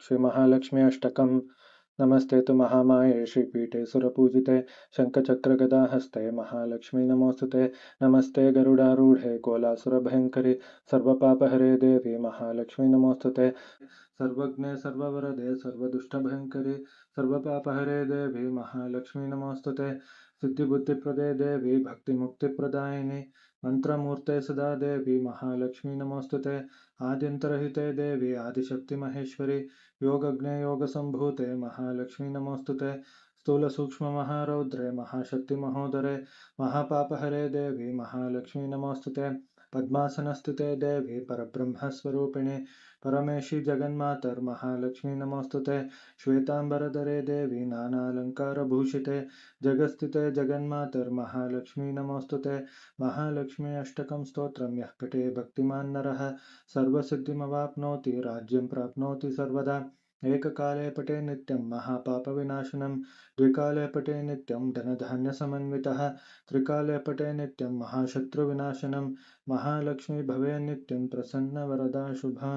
श्री महालक्ष्मी अष्टकम्। नमस्ते तु महामाये श्रीपीठे सुरपूजिते शङ्खचक्रगदाहस्ते महालक्ष्मी नमोऽस्तुते। नमस्ते गरुडारूढे कोलासुरभयङ्करि सर्वपापहरे देवी महालक्ष्मी नमोऽस्तुते। सर्वज्ञे सर्ववरदे सर्वदुष्टभयङ्करि सर्वपापहरे देवी महालक्ष्मी नमोऽस्तुते। सिद्धिबुद्धिप्रदे देवी भक्तिमुक्तिप्रदायिनि मंत्रमूर्ते सदा देवी महालक्ष्मी नमोऽस्तुते। आद्यन्तरहिते देवी आदिशक्तिमहेश्वरि योगज्ञे योगसम्भूते महालक्ष्मी नमोऽस्तुते। स्थूलसूक्ष्ममहारौद्रे महाशक्तिमहोदरे महापापहरे देवी महालक्ष्मी नमोऽस्तुते। पद्मासनस्थिते देवी परब्रह्मस्वरूपिणे परमेशी जगन्मातर्महालक्ष्मी नमोऽस्तुते। श्वेताम्बरधरे देवी नानालङ्कारभूषिते जगत्स्थिते जगन्मातर्महालक्ष्मी नमोऽस्तुते। महालक्ष्मी अष्टकं स्तोत्रं यः पठे भक्तिमान् नरः सर्वसिद्धिमवाप्नोति राज्यं प्राप्नोति सर्वदा। एककाले पठे नित्यं महापापविनाशनं द्विकाले पठे नित्यं धनधान्यसमन्वितः त्रिकाले पठे नित्यं महाशत्रुविनाशनं महालक्ष्मी भवे नित्यं प्रसन्नवरदा शुभा।